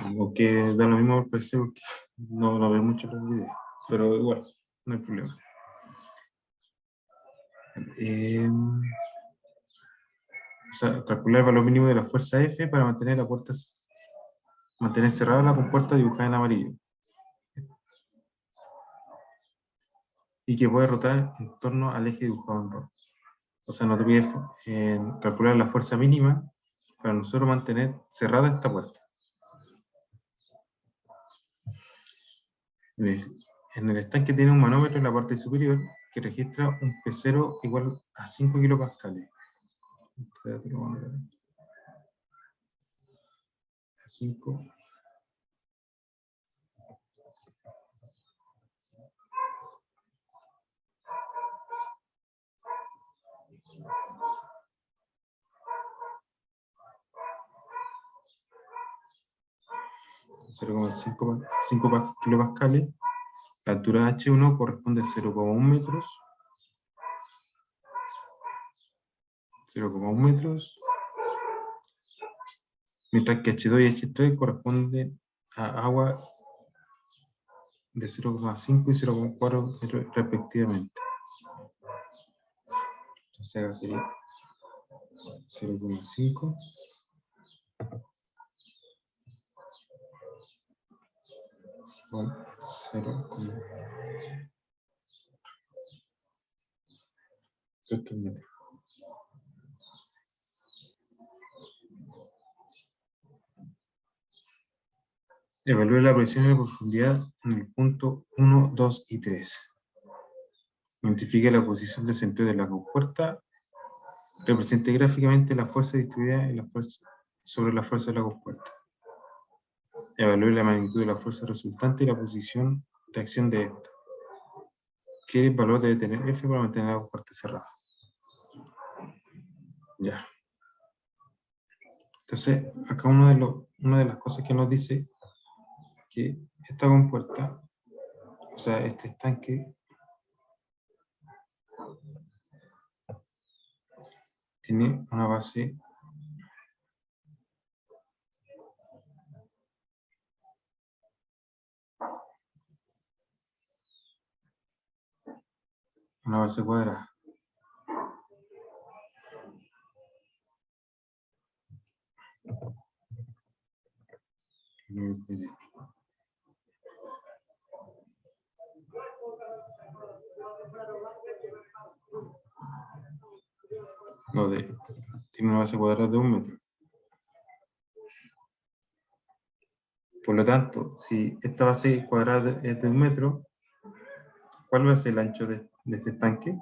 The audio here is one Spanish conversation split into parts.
Aunque da lo mismo el PC porque no veo mucho los videos, pero igual, no hay problema. O sea, calcular el valor mínimo de la fuerza F para mantener mantener cerrada la compuerta dibujada en amarillo. Y que puede rotar en torno al eje dibujado en rojo. O sea, nos pide calcular la fuerza mínima para nosotros mantener cerrada esta puerta. En el estanque tiene un manómetro en la parte superior que registra un P0 igual a 5 kilopascales. 5. $0,5 kilopascales. La altura H1 corresponde a 0,1 metros. 0,1 metros. Mientras que H2 y H3 corresponden a agua de 0,5 y 0,4 metros respectivamente. Entonces acá sería 0,5 con 0,4 metros. Evalúe la presión y la profundidad en el punto 1, 2 y 3. Identifique la posición del centro de la compuerta. Represente gráficamente la fuerza distribuida sobre la fuerza de la compuerta. Evalúe la magnitud de la fuerza resultante y la posición de acción de esta. ¿Qué valor debe tener F para mantener la compuerta cerrada? Ya. Entonces, acá una de las cosas que nos dice que esta compuerta, o sea, este estanque, tiene una base cuadrada. Tiene una base cuadrada de 1 metro. Por lo tanto, si esta base cuadrada es de 1 metro, ¿cuál va a ser el ancho de este estanque?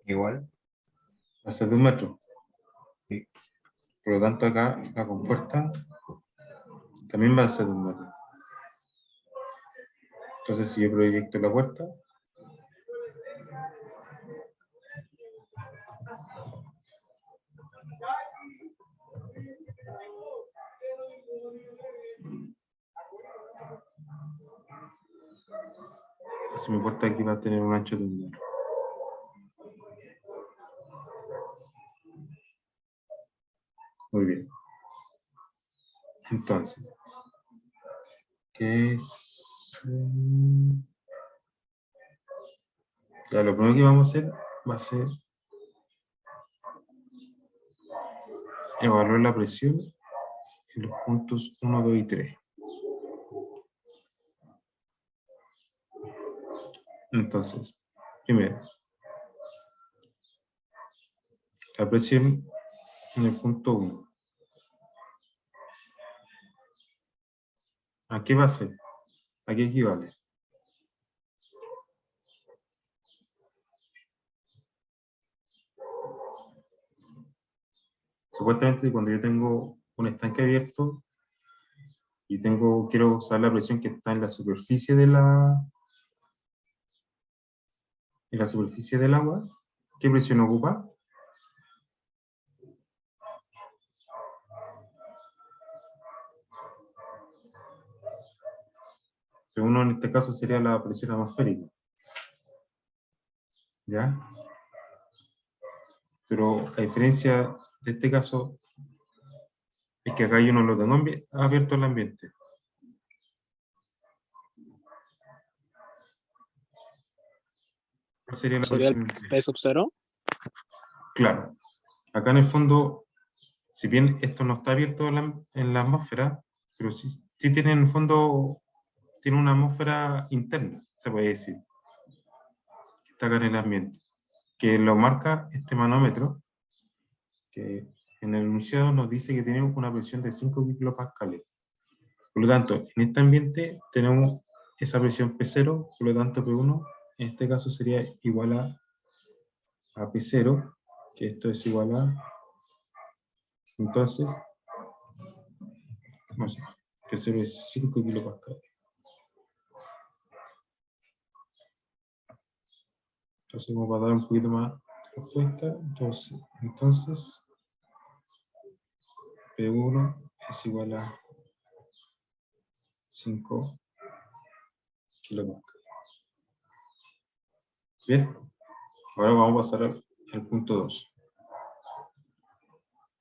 Igual. Va a ser de 1 metro. Por lo tanto, acá la compuerta también va a ser de 1 metro. Entonces, si yo proyecto la puerta, entonces mi puerta aquí va a tener un ancho de 1 metro. Muy bien. Entonces, ¿qué es? Ya, lo primero que vamos a hacer va a ser evaluar la presión en los puntos 1, 2 y 3. Entonces, primero, la presión en el punto 1. ¿A qué va a ser? ¿A qué equivale? Supuestamente cuando yo tengo un estanque abierto y quiero usar la presión que está en la superficie del agua, ¿qué presión ocupa? Uno en este caso sería la presión atmosférica. ¿Ya? Pero a diferencia de este caso, es que acá yo no lo tengo abierto el ambiente. ¿Cuál sería la ¿Sería el posición? P sub 0? Claro. Acá en el fondo, si bien esto no está abierto en la atmósfera, pero sí tiene en el fondo, tiene una atmósfera interna, se puede decir, que está acá en el ambiente, que lo marca este manómetro, que en el enunciado nos dice que tiene una presión de 5 kilopascales. Por lo tanto, en este ambiente tenemos esa presión P0, por lo tanto P1 en este caso sería igual a P0, que esto es igual a, entonces, no sé, P0 es 5 kilopascales. Entonces, como para dar un poquito más de respuesta, entonces P1 es igual a 5 kilopascales. Bien, ahora vamos a pasar al punto 2.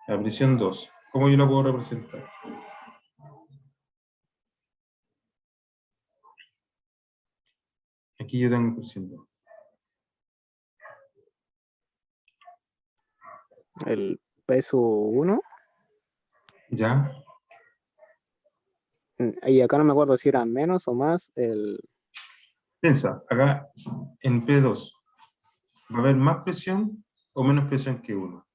La presión 2. ¿Cómo yo la puedo representar? Aquí yo tengo presión 2. El P sub 1. ¿Ya? Y acá no me acuerdo si era menos o más el... Piensa, acá en P2, ¿va a haber más presión o menos presión que 1?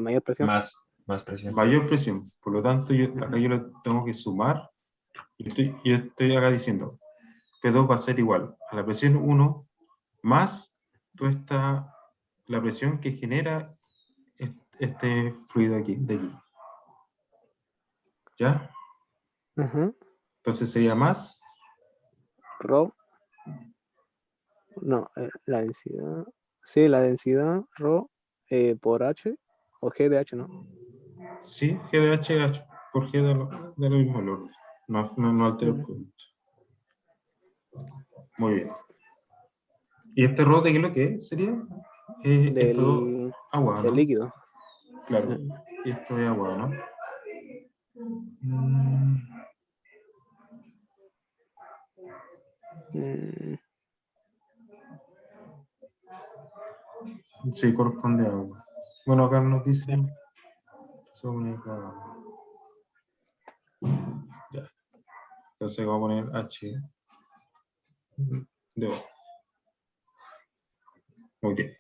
mayor presión. Más presión. Mayor presión. Por lo tanto, acá yo lo tengo que sumar. Yo estoy acá diciendo, P2 va a ser igual a la presión 1 más toda la presión que genera este fluido aquí, de aquí. ¿Ya? Entonces sería más. Rho. No, la densidad. Sí, la densidad Rho por H o G de H, ¿no? Sí, G de H por G de lo mismo valor. No altera el producto. Muy bien. ¿Y este rho de qué es lo que es? ¿Sería? Es todo agua, del ¿no? líquido. Claro. Sí. Y esto es agua, ¿no? Sí, corresponde a agua. Bueno, acá nos dicen sobre agua. Ya. Entonces vamos a poner H de O. Muy bien.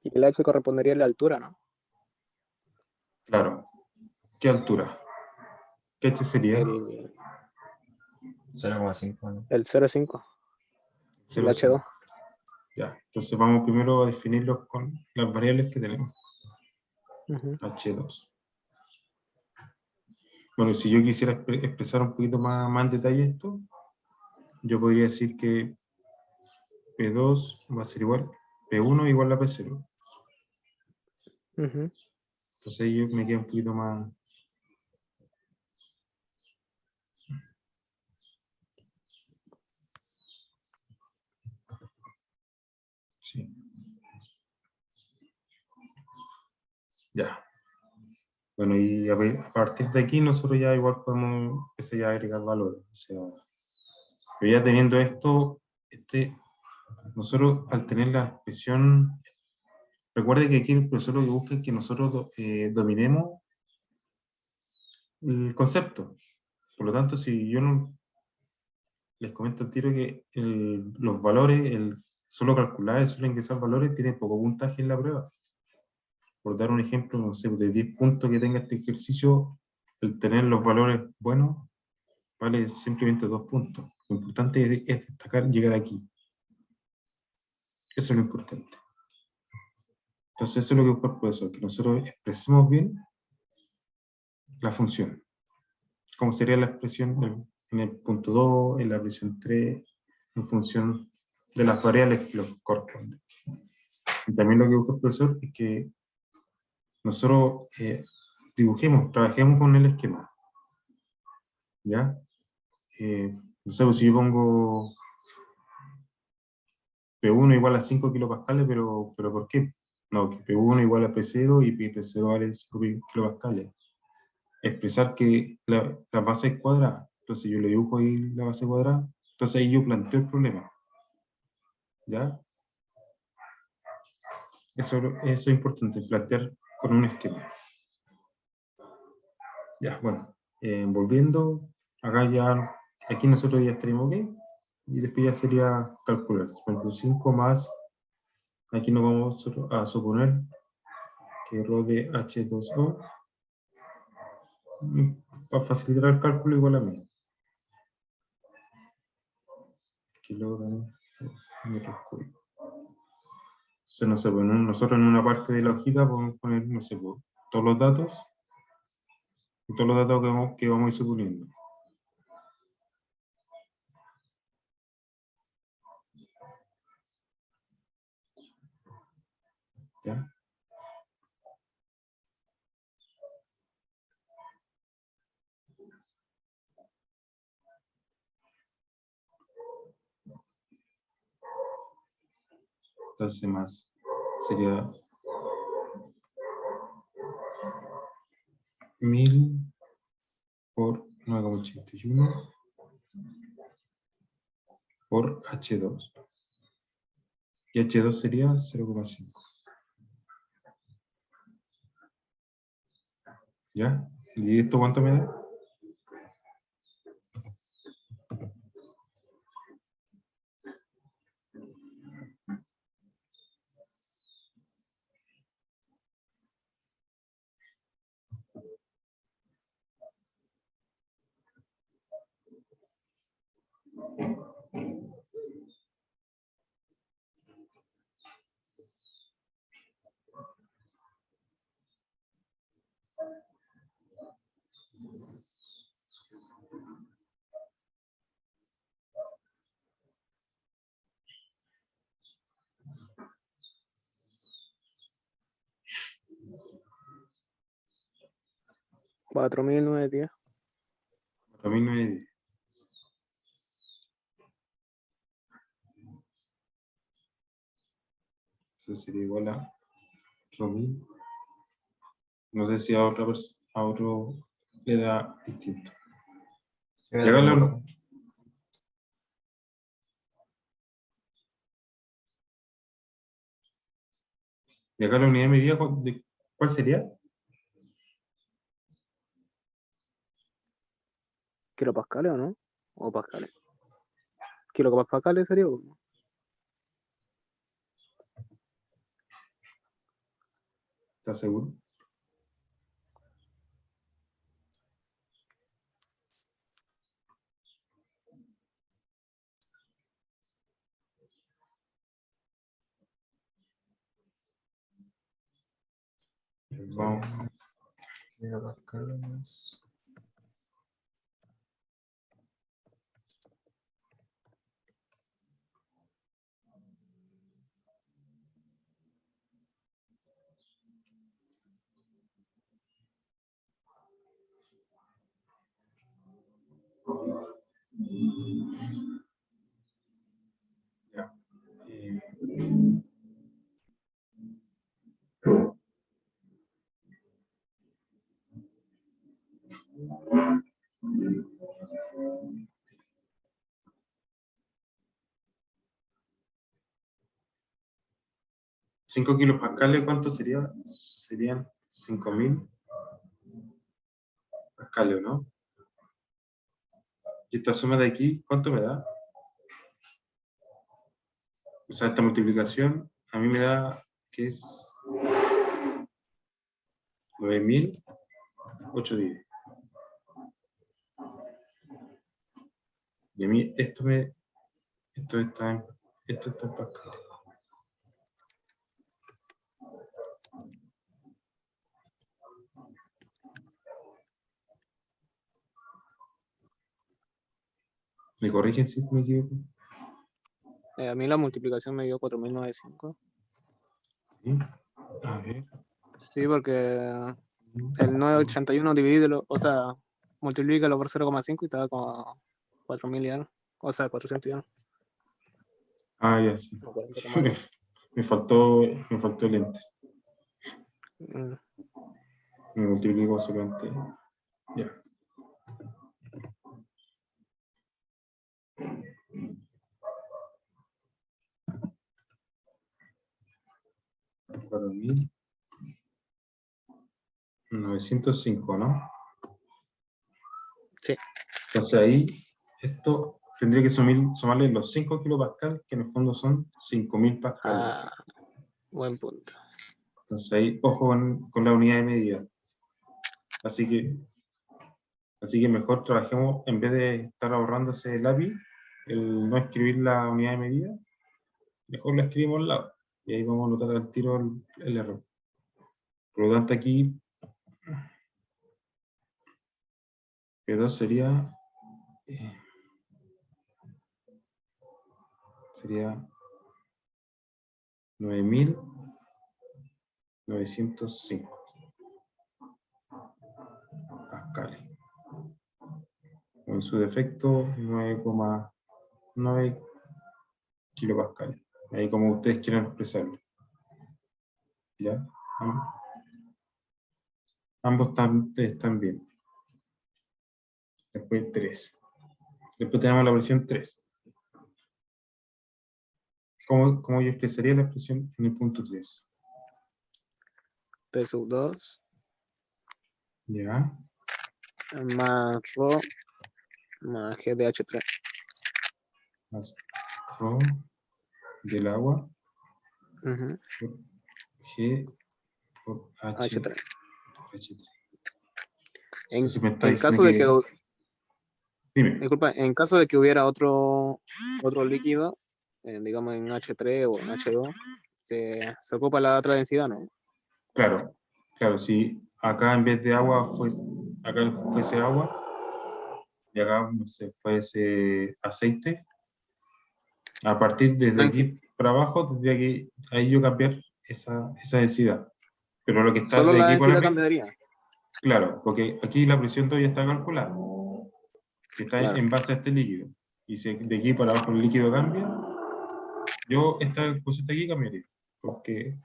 Y el H correspondería a la altura, ¿no? Claro. ¿Qué altura? ¿Qué H sería? El 0,5, ¿no? el 0,5. El 0,5. H2. Ya. Entonces vamos primero a definirlos con las variables que tenemos. H2. Bueno, si yo quisiera expresar un poquito más en detalle esto, yo podría decir que P2 va a ser igual, P1 igual a P0. Entonces ahí me queda un poquito más. Sí. Ya. Bueno, y a partir de aquí nosotros ya igual podemos empezar ya a agregar valores. O sea, pero ya teniendo esto, nosotros al tener la expresión, recuerde que aquí el profesor lo que busca es que nosotros dominemos el concepto. Por lo tanto, si yo no les comento al tiro que los valores, solo calcular, solo ingresar valores, tiene poco puntaje en la prueba. Por dar un ejemplo, no sé, de 10 puntos que tenga este ejercicio, el tener los valores buenos vale simplemente 2 puntos. Lo importante es destacar, llegar aquí. Eso es lo importante. Entonces eso es lo que busca el profesor, que nosotros expresemos bien la función. Como sería la expresión en el punto 2, en la presión 3, en función de las variables que nos corresponden. Y también lo que busca el profesor es que nosotros dibujemos, trabajemos con el esquema. ¿Ya? No sé, pues si yo pongo P1 igual a 5 kilopascales, pero ¿por qué? No, que P1 igual a P0 y P0 vale 5 kilopascales. Expresar que la base es cuadrada. Entonces yo le dibujo ahí la base cuadrada. Entonces ahí yo planteo el problema. ¿Ya? Eso es importante, plantear con un esquema. Ya, bueno. Volviendo, acá ya, aquí nosotros ya estaríamos bien. Y después ya sería calcular. Por ejemplo, 5 más, aquí nos vamos a suponer que ρ de H2O, para facilitar el cálculo igual a 1000. Kilogramos metros cúbicos. Entonces, no sé, pues, nosotros en una parte de la hojita podemos poner, no sé, pues, todos los datos y todos los datos que vamos a ir suponiendo. ¿Ya? Entonces más sería 1000 por 9,81 por H2. Y H2 sería 0,5. ¿Ya? ¿Y esto cuánto me da? $4.910. 4910. Eso sería igual a 4000. No sé si a otra persona, a otro le da distinto. Sí, me Y da acá, lo mismo. y acá la unidad de medida, ¿cuál sería? ¿Kilopascales o no? ¿O pascales? ¿Kilopascales sería uno? ¿Estás seguro? Vamos. Kilopascales. Ya. 5 kilopascales, ¿cuánto sería? Serían 5000 pascales, ¿no? Y esta suma de aquí, ¿cuánto me da? O sea, esta multiplicación a mí me da que es 9810. Y a mí esto está en pascales. ¿Me corrigen si me equivoco? A mí la multiplicación me dio 4.905. ¿Sí? A ver. Sí, porque el 981 divídelo, o sea, multiplícalo por 0,5 y te da como 4.000 y algo. O sea, 400 y algo. Ah, ya, sí. O 40,2. Me faltó el enter. Mm, Me multiplico solamente. Ya. Para mí, 905, ¿no? Sí. Entonces ahí, esto tendría que sumarle los 5 kilopascal, que en el fondo son 5000 pascales. Ah, buen punto. Entonces ahí, ojo con la unidad de medida. Así que mejor trabajemos, en vez de estar ahorrándose el lápiz, el no escribir la unidad de medida, mejor la escribimos al lado. Y ahí vamos a notar al tiro el error. Por lo tanto, aquí P2 sería 9905 pascales. En su defecto, 9,9 kilopascales. Ahí como ustedes quieran expresarlo. ¿Ya? Ambos están bien. Después 3. Después tenemos la presión 3. ¿Cómo yo expresaría la expresión en el punto 3? P sub 2 ¿Ya? más Rho más GDH3. Más ρ del agua Ujú, por G por H3. H3. En, Entonces me está en diciendo caso de que... que, Dime. disculpa, en caso de que hubiera otro líquido, digamos en H3 o en H2, se ocupa la otra densidad, ¿no? Claro, si acá en vez de agua acá fuese agua y acá no sé, fuese aceite, a partir desde Ah, aquí para abajo tendría que ahí yo cambiar esa densidad. Pero lo que está solo de la aquí para densidad acá, cambiaría. claro, porque aquí la presión todavía está calculada, que está Claro. en base a este líquido. Y si de aquí para abajo el líquido cambia, yo esta cosita aquí cambiaría. Porque,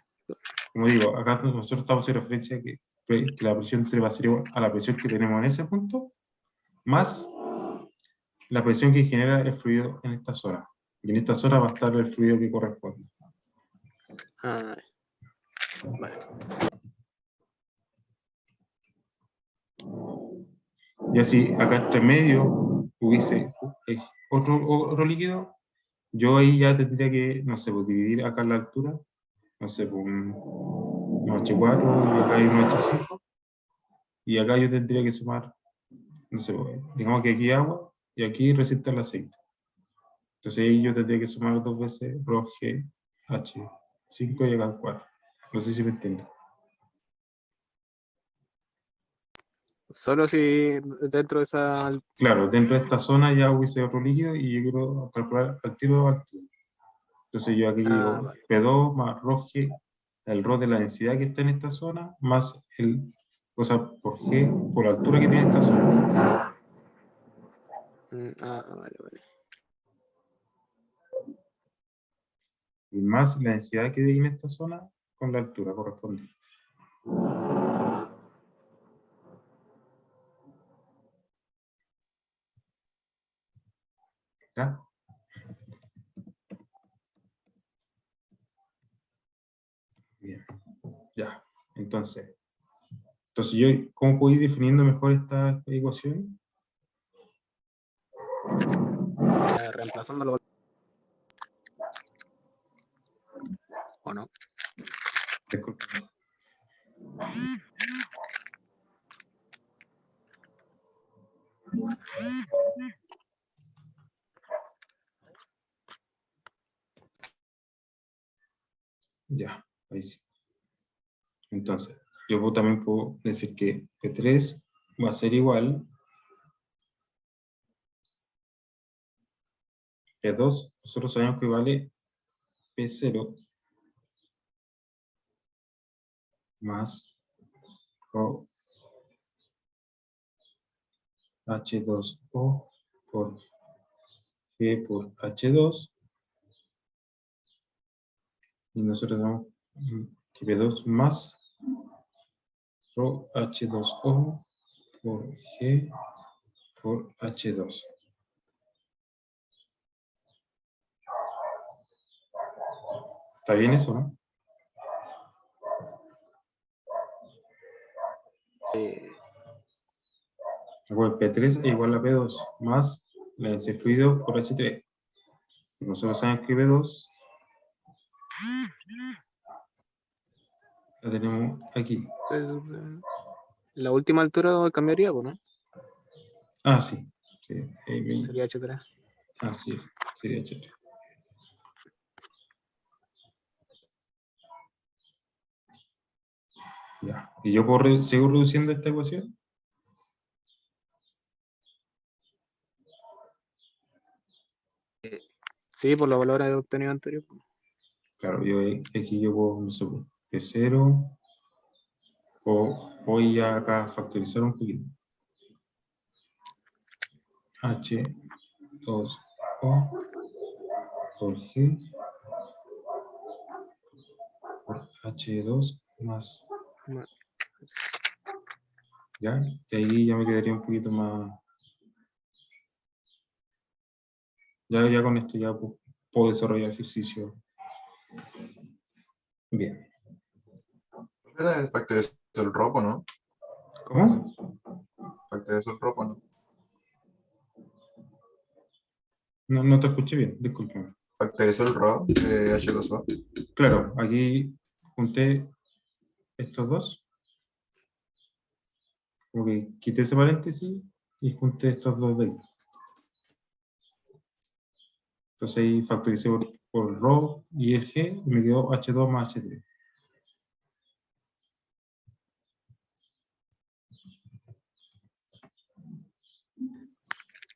como digo, acá nosotros estamos en referencia que la presión 3 va a ser igual a la presión que tenemos en ese punto, más la presión que genera el fluido en esta zona. Y en esta zona va a estar el fluido que corresponde. Ah, vale. Y así, acá entre medio hubiese otro líquido, yo ahí ya tendría que, no sé, pues dividir acá la altura, no sé, pues un H4 y acá hay un H5, y acá yo tendría que sumar, no sé, pues, digamos que aquí agua y aquí resiste el aceite. Entonces ahí yo tendría que sumar 2 veces ρ, G, H5 y acá 4. No sé si me entiendo. Solo si dentro de esa. Claro, dentro de esta zona ya hubiese otro líquido y yo quiero calcular al tiro altura. Entonces yo aquí Ah, digo vale. P2 más ρg, el ρ de la densidad que está en esta zona, más o sea, por G, por la altura que tiene esta zona. Vale, vale. Y más la densidad que hay en esta zona con la altura correspondiente. ¿Ya? Bien. Ya. Entonces yo, ¿cómo puedo ir definiendo mejor esta ecuación? Reemplazándolo. ¿O no? Disculpe. Ya, ahí sí. Entonces, yo también puedo decir que P3 va a ser igual P2, nosotros sabemos que vale P0 más ρ H2O por G por H2 Y nosotros tenemos que P2 más rho H2O por G por H2. ¿Está bien eso, no? P3 es igual a P2 más la densidad de fluido por H3. Nosotros sabemos que P2 la tenemos aquí. La última altura cambiaría, ¿no? Ah, sí. Sí, Sería H3. así es, sería H3. Ya. ¿Y yo puedo seguir reduciendo esta ecuación? Sí, por los valores obtenidos anteriores. Claro, aquí yo puedo, no sé, P0, o voy a acá factorizar un poquito. H2O por G por H2 más. ¿Ya? Y ahí ya me quedaría un poquito más. Ya con esto ya puedo desarrollar ejercicio. Bien. Factorizó el ropo, ¿no? ¿Cómo? Factorizó el ropo, ¿no? No te escuché bien, discúlpame. Factorizó el RO de H2O. Claro, aquí junté estos dos. Como que quité ese paréntesis y junté estos dos de ahí. Entonces ahí factoricé por ρ y el G y me quedó H2 más H3.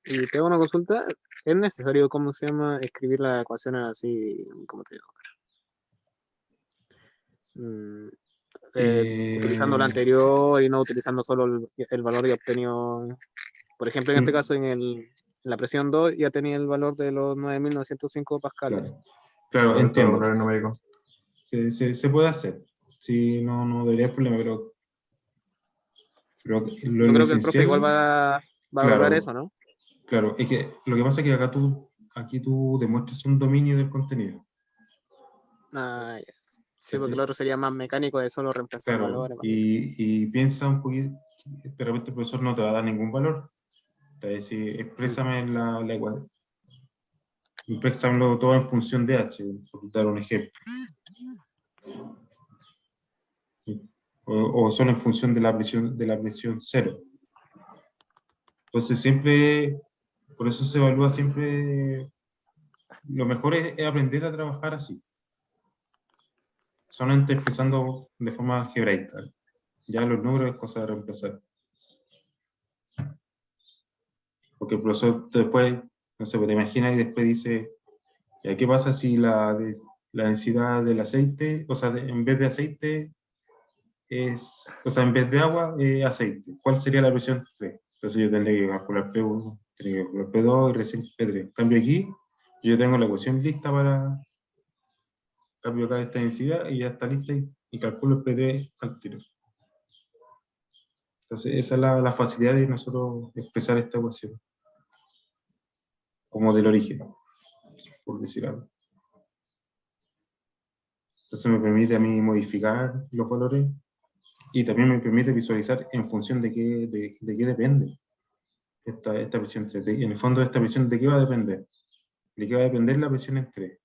Y te hago una consulta. ¿Es necesario, cómo se llama, escribir las ecuaciones así, cómo te digo? Utilizando lo anterior y no utilizando solo el valor ya obtenido. Por ejemplo, en este caso, en la presión 2 ya tenía el valor de los 9.905 pascales. Claro, entiendo. Valor numérico. Se puede hacer. Sí, no debería haber problema, pero lo Yo creo que el profe esencial, igual va a evaluar eso, ¿no? Claro, es que lo que pasa es que aquí tú demuestras un dominio del contenido. Ah, ya. Sí, porque el otro sería más mecánico de solo reemplazar Claro, valores. y piensa un poquito, de repente el profesor no te va a dar ningún valor. Te va a decir, exprésame la igualdad. Expresámoslo todo en función de h, por dar un ejemplo. O solo en función de la presión cero. Entonces siempre, por eso se evalúa siempre, lo mejor es aprender a trabajar así. Solamente empezando de forma algebraica. Ya los números es cosa de reemplazar. Porque el profesor después, no sé, te imaginas y después dice, ¿qué pasa si la densidad del aceite, o sea, en vez de aceite, en vez de agua, aceite? ¿Cuál sería la presión 3? Entonces yo tendría que calcular P1, tendría que calcular P2 y recién P3. En cambio aquí, yo tengo la ecuación lista para cambio acá esta densidad y ya está lista y calculo el P3 al tiro. Entonces esa es la facilidad de nosotros expresar esta ecuación. Como del origen, por decir algo. Entonces me permite a mí modificar los valores y también me permite visualizar en función de qué depende esta presión 3. En el fondo, esta presión, ¿de qué va a depender? ¿De qué va a depender la presión en 3?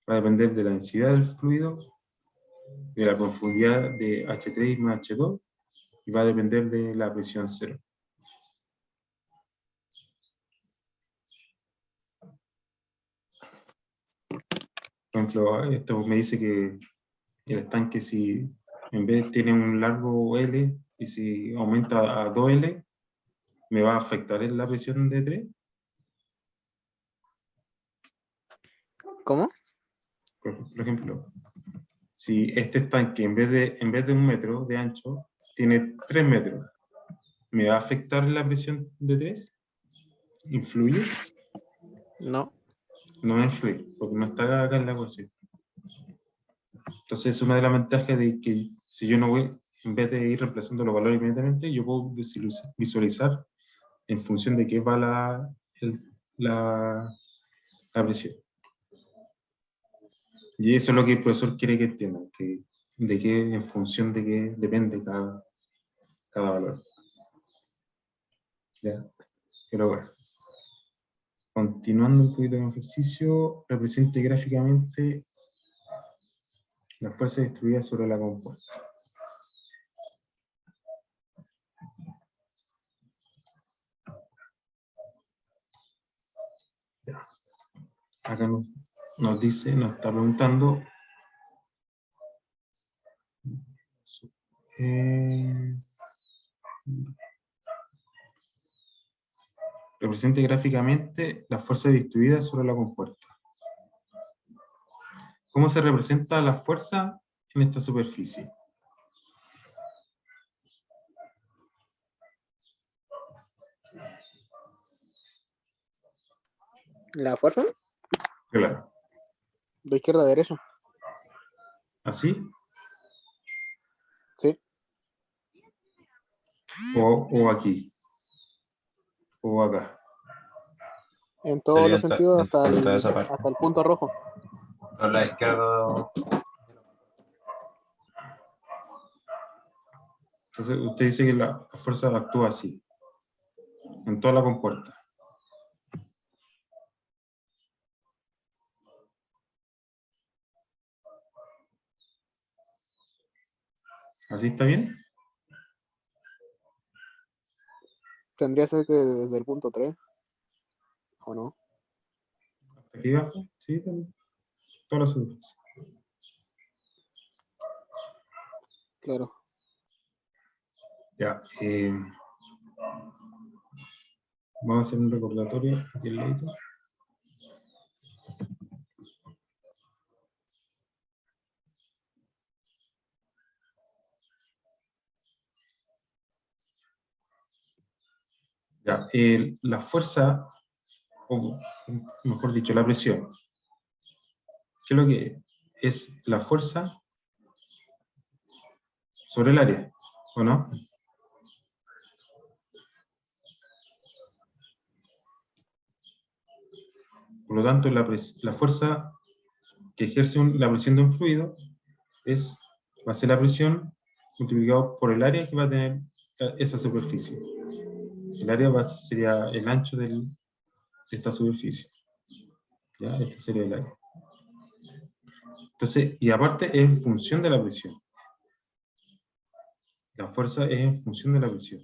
Va a depender de la densidad del fluido, de la profundidad de H3 más H2 y va a depender de la presión 0. Por ejemplo, esto me dice que el estanque, si en vez tiene un largo L y si aumenta a 2L, ¿me va a afectar en la presión de 3? ¿Cómo? Por ejemplo, si este estanque en vez de 1 metro de ancho tiene 3 metros, ¿me va a afectar la presión de 3? ¿Influye? No. No me influye, porque no está acá en la ecuación. Entonces, es una de las ventajas de que si yo no voy, en vez de ir reemplazando los valores inmediatamente, yo puedo visualizar en función de qué va la presión. Y eso es lo que el profesor quiere que entiendan, de qué, en función de qué depende cada valor. ¿Ya? Pero bueno. Continuando un poquito con el ejercicio, represente gráficamente la fuerza distribuida sobre la compuesta. Ya. Acá nos dice, nos está preguntando represente gráficamente la fuerza distribuida sobre la compuerta. ¿Cómo se representa la fuerza en esta superficie? ¿La fuerza? Claro. De izquierda a derecha. ¿Así? Sí. O aquí. O acá. En todos Sería los sentidos en toda esa parte. hasta el punto rojo. Por la izquierda. Entonces, usted dice que la fuerza actúa así, en toda la compuerta. ¿Así está bien? Tendría que ser que desde el punto 3. ¿O no? ¿Hasta aquí abajo? Sí, toda la superficie. Claro. Ya. Vamos a hacer un recordatorio aquí al ladito. Ya, la fuerza, o mejor dicho, la presión. ¿Qué es lo que es? Es la fuerza sobre el área, ¿o no? Por lo tanto, la fuerza que ejerce la presión de un fluido va a ser la presión multiplicado por el área que va a tener esa superficie. El área sería el ancho de esta superficie. ¿Ya? Este sería el área. Entonces, y aparte es en función de la presión. La fuerza es en función de la presión.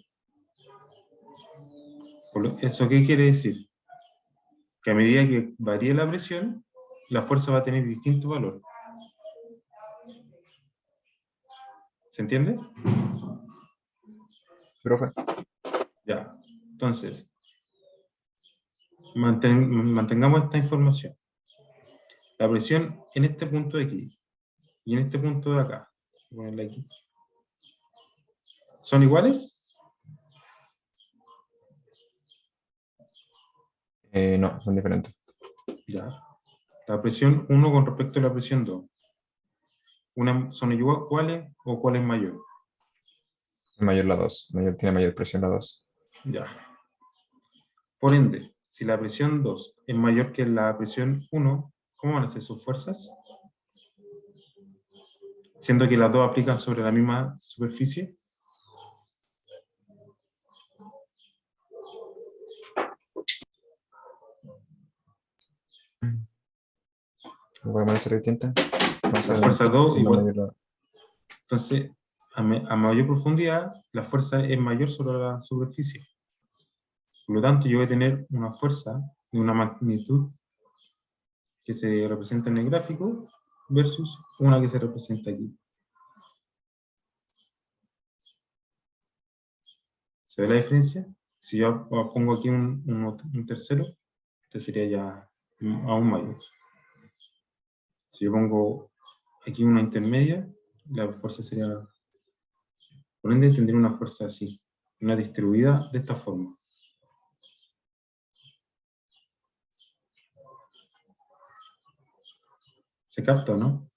¿Eso qué quiere decir? Que a medida que varíe la presión, la fuerza va a tener distinto valor. ¿Se entiende? Profe. Ya. Entonces, mantengamos esta información. La presión en este punto de aquí y en este punto de acá, voy a ponerla aquí, ¿son iguales? No, son diferentes. Ya. La presión 1 con respecto a la presión 2. ¿Son iguales o cuál es mayor? Mayor la 2. Tiene mayor presión la 2. Ya. Por ende, si la presión 2 es mayor que la presión 1, ¿cómo van a ser sus fuerzas? Siendo que las dos aplican sobre la misma superficie. ¿Voy a poner distinta? La fuerza 2 igual. Mayor Entonces, a mayor profundidad, la fuerza es mayor sobre la superficie. Por lo tanto, yo voy a tener una fuerza de una magnitud que se representa en el gráfico versus una que se representa aquí. ¿Se ve la diferencia? Si yo pongo aquí un tercero, este sería ya aún mayor. Si yo pongo aquí una intermedia, la fuerza sería... Por ende, tendría una fuerza así, una distribuida de esta forma. ¿Se capta, no?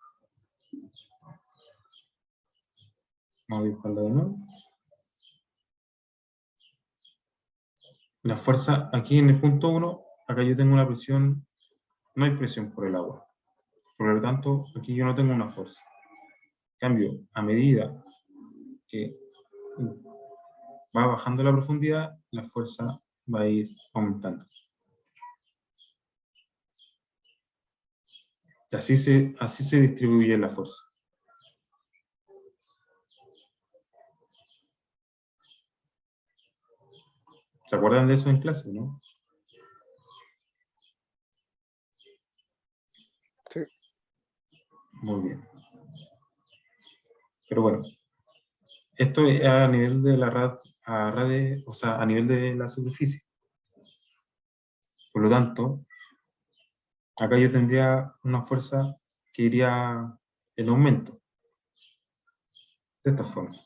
Vamos a dibujarla de nuevo. La fuerza, aquí en el punto 1, acá yo tengo una presión, no hay presión por el agua. Por lo tanto, aquí yo no tengo una fuerza. En cambio, a medida que va bajando la profundidad, la fuerza va a ir aumentando. Y así se distribuye la fuerza. ¿Se acuerdan de eso en clase, no? Sí. Muy bien. Pero bueno, esto es a nivel de la o sea, a nivel de la superficie. Por lo tanto, acá yo tendría una fuerza que iría en aumento. De esta forma.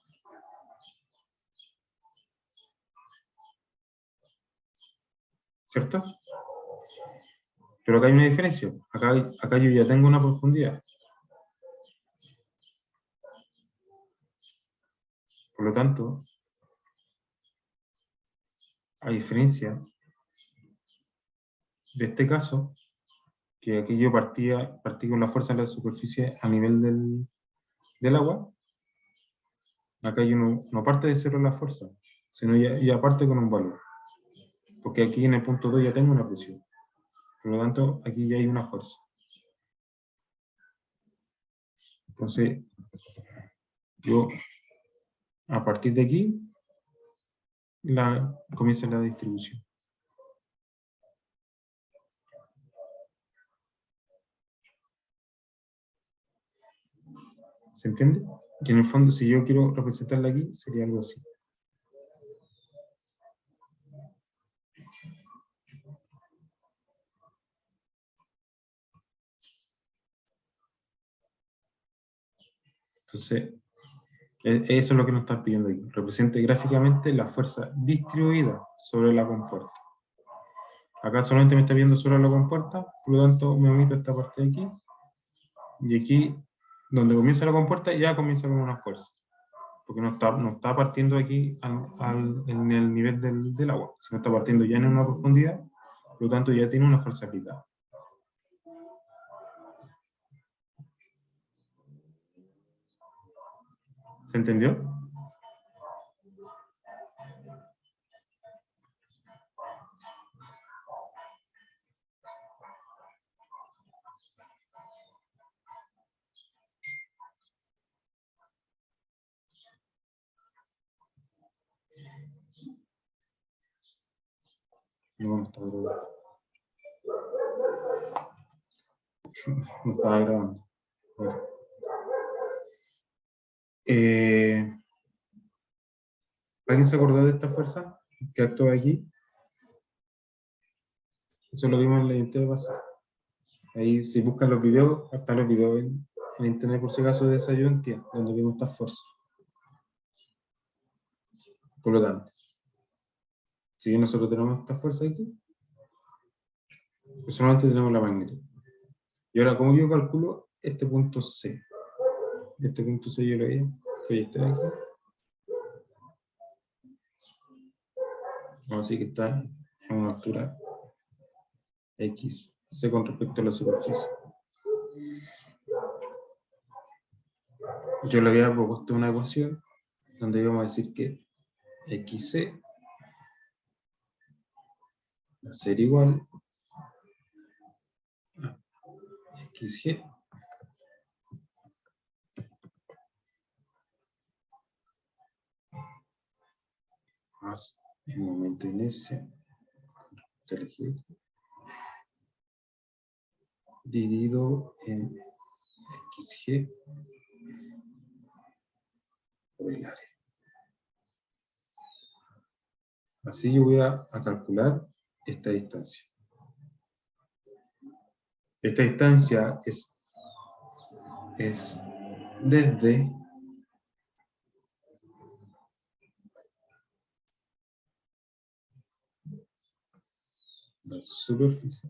¿Cierto? Pero acá hay una diferencia. Acá yo ya tengo una profundidad. Por lo tanto, a diferencia de este caso, que aquí yo partí con la fuerza de la superficie a nivel del agua, acá yo no parte de cero la fuerza, sino ya parte con un valor. Porque aquí en el punto 2 ya tengo una presión. Por lo tanto, aquí ya hay una fuerza. Entonces, yo a partir de aquí, comienza la distribución. ¿Se entiende? Que en el fondo, si yo quiero representarla aquí, sería algo así. Entonces, eso es lo que nos están pidiendo aquí. Represente gráficamente la fuerza distribuida sobre la compuerta. Acá solamente me está viendo sobre la compuerta, por lo tanto me omito esta parte de aquí. Y aquí, donde comienza la compuerta, ya comienza con una fuerza. Porque no está partiendo aquí en el nivel del agua, sino está partiendo ya en una profundidad, por lo tanto ya tiene una fuerza aplicada. ¿Se entendió? No, no está grabando. No estaba grabando. Bueno. ¿Alguien se acordó de esta fuerza que actúa aquí? Eso lo vimos en la identidad pasada. Ahí, si buscan los videos, están los videos en internet por si acaso de esa ayudantía, donde vimos esta fuerza. Por lo tanto, si nosotros tenemos esta fuerza aquí, pues solamente tenemos la magnitud. Y ahora, como yo calculo este punto C, este punto C yo lo veía, que está aquí. Vamos a decir que está a una altura X, C con respecto a la superficie. Yo le había propuesto una ecuación donde íbamos a decir que XC va a ser igual a XG más el momento de inercia dividido en XG por el área. Así yo voy a calcular esta distancia. Esta distancia es desde la superficie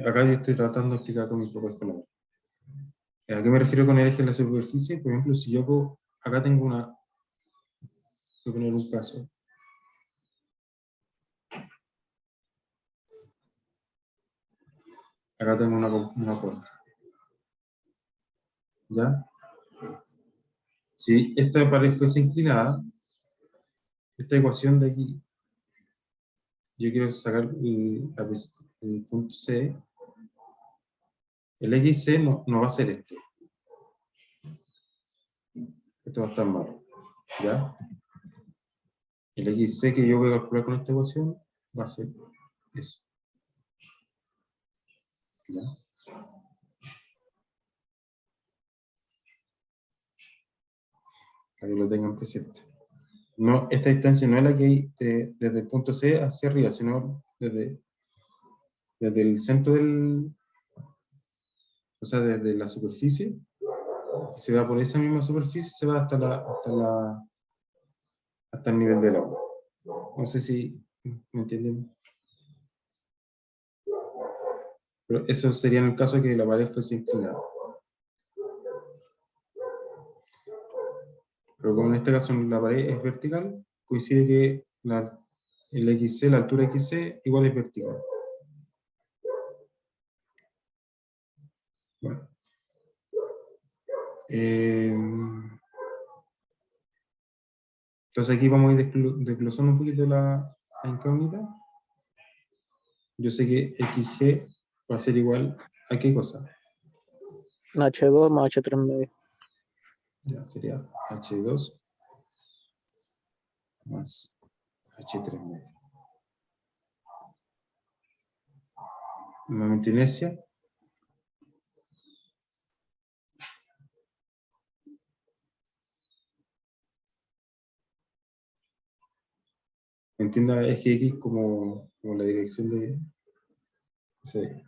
Acá yo estoy tratando de explicar con mis propias palabras. ¿A qué me refiero con el eje de la superficie? Por ejemplo, si yo acá tengo una, voy a poner un caso. Acá tengo una puerta. ¿Ya? Si esta pared fuese inclinada, esta ecuación de aquí, yo quiero sacar el punto C, el XC no va a ser este. Esto va a estar mal. ¿Ya? El XC que yo voy a calcular con esta ecuación va a ser eso. ¿Ya? Para que lo tengan presente. No, esta distancia no es la que hay desde el punto C hacia arriba, sino desde el centro o sea, desde la superficie, se va por esa misma superficie, se va hasta el nivel del agua. No sé si me entienden. Pero eso sería en el caso de que la pared fuese inclinada. Pero como en este caso la pared es vertical, coincide que el XC, la altura XC, igual es vertical. Bueno. Entonces aquí vamos a ir desglosando un poquito la incógnita. Yo sé que XG va a ser igual a ¿qué cosa? H2 más H3 medio. Ya sería H2 más H3 medio. Momento inercia. Entienda eje X como la dirección de ese.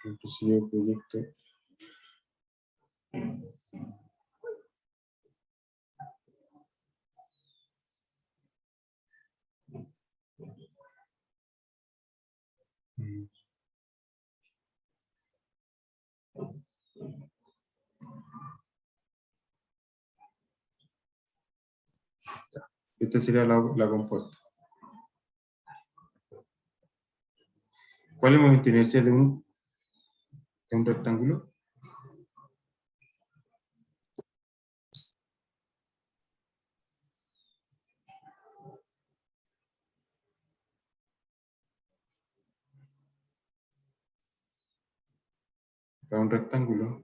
Entonces yo proyecto esta sería la compuerta. ¿Cuál es el momento de inercia de un rectángulo? Para un rectángulo.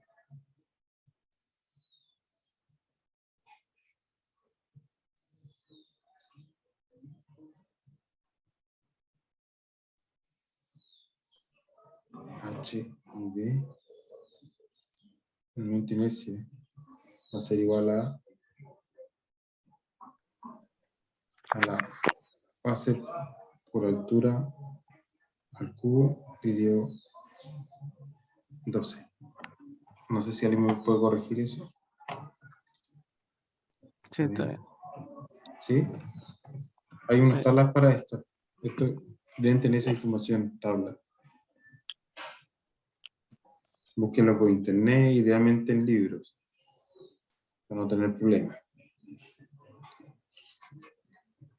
H y B. El momento de inercia va a ser igual a la base por altura al cubo dividido 12. No sé si alguien me puede corregir eso. Sí, está bien. ¿Sí? Hay unas Sí. tablas para esto. Deben tener esa información, tabla. Búsquenlo por internet, idealmente en libros, para no tener problemas.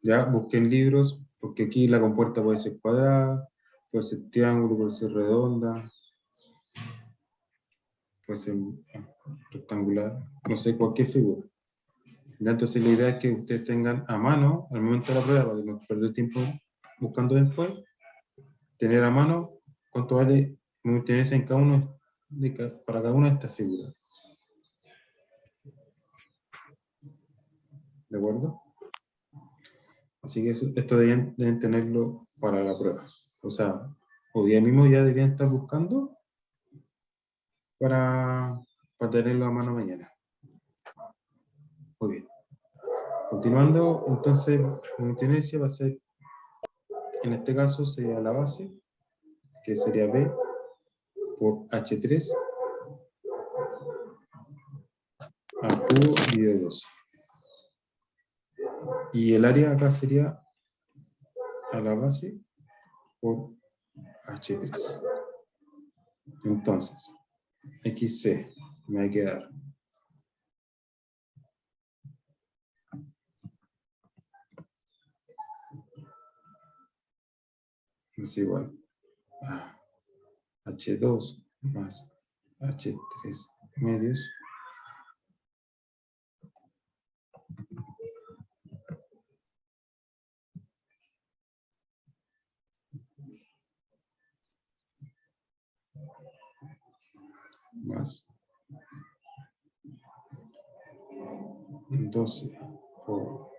Ya, busquen libros, porque aquí la compuerta puede ser cuadrada, puede ser triángulo, puede ser redonda, puede ser rectangular, no sé, cualquier figura. Ya, entonces la idea es que ustedes tengan a mano, al momento de la prueba, para que no perder tiempo buscando después, tener a mano cuánto vale interés en cada uno para cada una de estas figuras. ¿De acuerdo? Así que esto deben tenerlo para la prueba. O sea, hoy día mismo ya deberían estar buscando para tenerlo a mano mañana. Muy bien. Continuando, entonces, la tenencia va a ser, en este caso sería la base, que sería B por H3 al cubo dividido 12. Y el área acá sería a la base por H3. Entonces, XC me va a quedar es igual a H2 más H3 medios más 12 por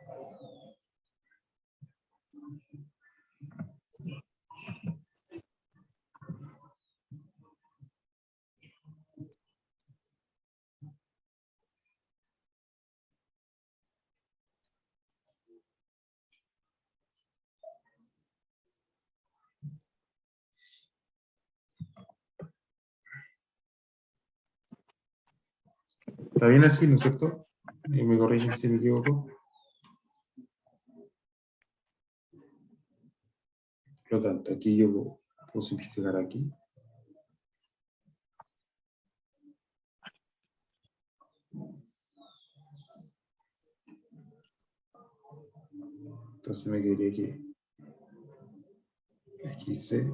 ¿Está bien así, no es cierto? Me corrigen si me equivoco. Por lo tanto, aquí yo puedo simplificar aquí. Entonces me quedaría que XC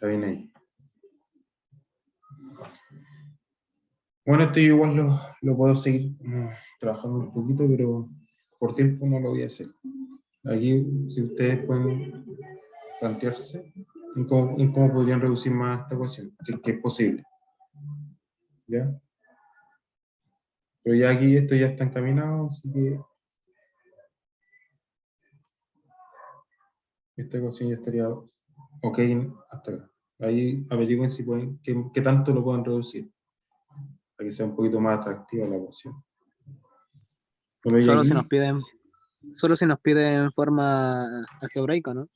está bien ahí. Bueno, esto yo igual lo puedo seguir trabajando un poquito, pero por tiempo no lo voy a hacer. Aquí, si ustedes pueden plantearse en cómo podrían reducir más esta ecuación, si es que es posible. ¿Ya? Pero ya aquí esto ya está encaminado, así que esta ecuación ya estaría ok hasta acá. Ahí averigüen si pueden, qué tanto lo pueden reducir, para que sea un poquito más atractiva la ecuación. Bueno, y Solo aquí, solo si nos piden forma algebraica, ¿no?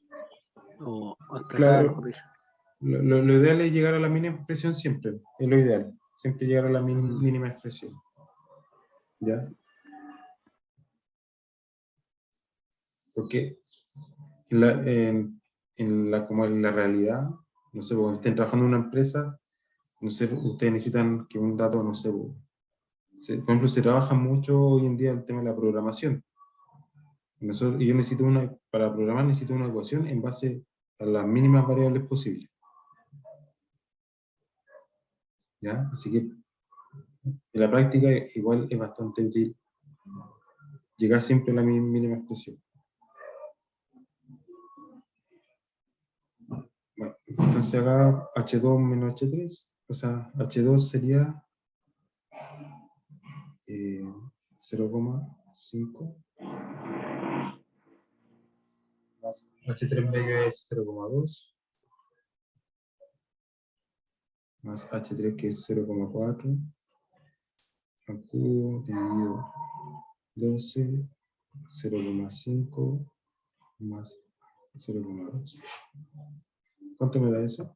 O expresada, claro, mejor dicho. lo ideal es llegar a la mínima expresión siempre, es lo ideal, siempre llegar a la mínima expresión. ¿Ya? Porque como en la realidad, no sé, cuando estén trabajando en una empresa, no sé, ustedes necesitan que un dato, no sé, por ejemplo, se trabaja mucho hoy en día el tema de la programación. Y yo necesito para programar necesito una ecuación en base a las mínimas variables posibles. ¿Ya? Así que en la práctica igual es bastante útil llegar siempre a la mínima expresión. Bueno, entonces acá H2 menos H3, o sea, H2 sería 0,5 más H3 medio es 0,2 más H3 que es 0,4 al cubo dividido 12, 0,5 más 0,2. ¿Cuánto me da eso?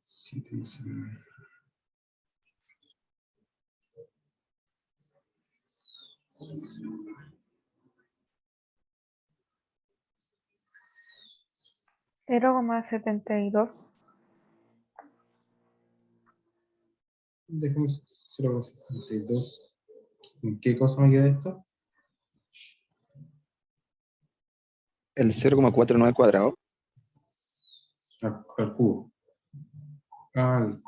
Sí, 19. $0,72. Dejemos 0,72. ¿En qué cosa me queda esto? El 0,49 cuadrado. Al cubo. Ok.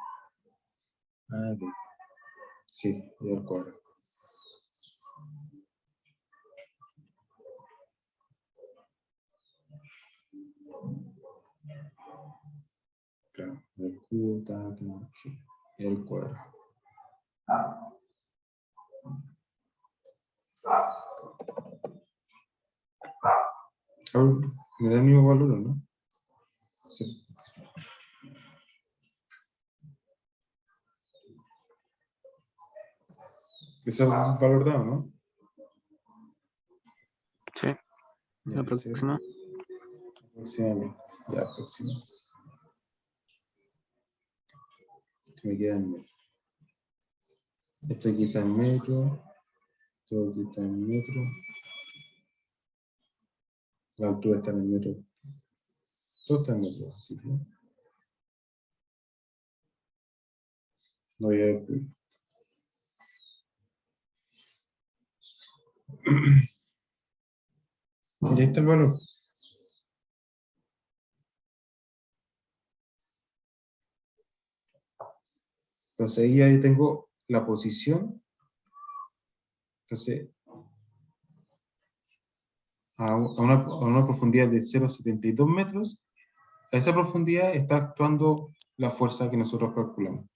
Sí, y al cuadrado. Claro, el cubo, sí, y al cuadrado. Ahora, me da el mismo valor, ¿o no? Sí. Ese es el valor dado, ¿no? Sí, Ya, la próxima. Aproximadamente. Ya, aproximadamente. Esto me queda en metro. Esto aquí está en metro. Esto aquí está en metro. La altura está en el metro. Todo está en metro, así que no voy a ver. Ya está el valor. Entonces ahí ya tengo la posición. Entonces, a una profundidad de 0,72 metros, a esa profundidad está actuando la fuerza que nosotros calculamos.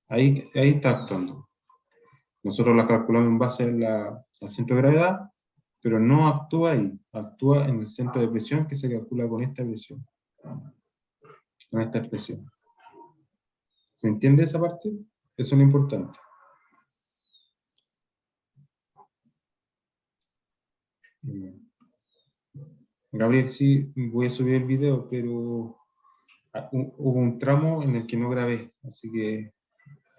Ahí está actuando. Nosotros la calculamos en base al centro de gravedad, pero no actúa ahí, actúa en el centro de presión que se calcula con esta presión, con esta expresión. ¿Se entiende esa parte? Eso es lo importante. Gabriel, sí, voy a subir el video, pero hubo un tramo en el que no grabé, así que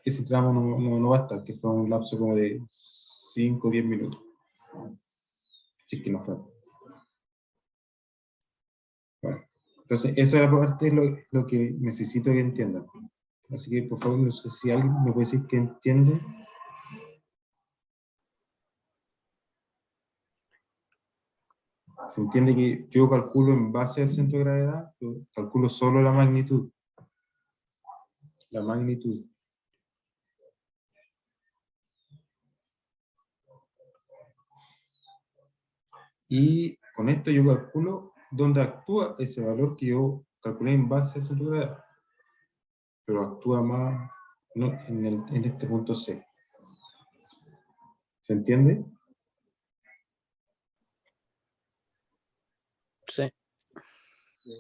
ese tramo no va a estar, que fue un lapso como de 5 o 10 minutos. Así que no fue. Bueno, entonces esa parte es lo que necesito que entiendan. Así que por favor, no sé si alguien me puede decir que entiende. Se entiende que yo calculo en base al centro de gravedad, yo calculo solo la magnitud. La magnitud. Y con esto yo calculo dónde actúa ese valor que yo calculé en base al centro de gravedad. Pero actúa más ¿no? en este punto C. ¿Se entiende? Sí.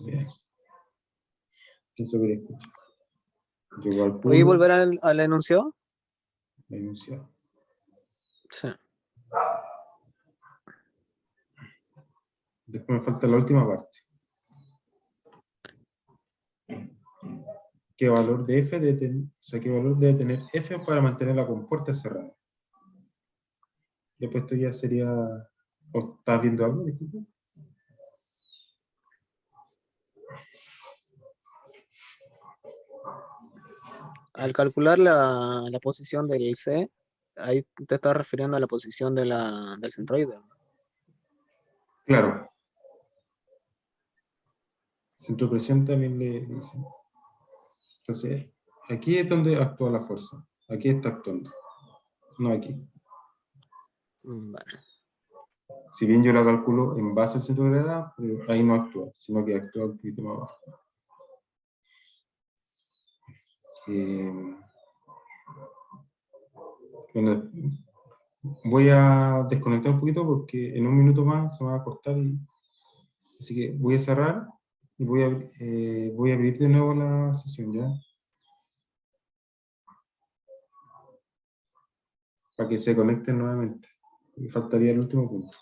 Bien. Eso quería escuchar. Yo calculo ¿Puedes volver al enunciado? el enunciado. Sí. Después me falta la última parte. ¿Qué valor de F debe tener, o sea, qué valor debe tener F para mantener la compuerta cerrada? Después esto ya sería... ¿O estás viendo algo? Disculpe. Al calcular la posición del C, ahí te estás refiriendo a la posición del centroide. Claro. Centro de presión también le dicen. Entonces, aquí es donde actúa la fuerza. Aquí está actuando. No aquí. Vale. Si bien yo la calculo en base al centro de gravedad, pero ahí no actúa, sino que actúa un poquito más abajo. Bueno, voy a desconectar un poquito porque en un minuto más se me va a cortar. Así que voy a cerrar y voy a abrir de nuevo la sesión ya. Para que se conecten nuevamente. Me faltaría el último punto.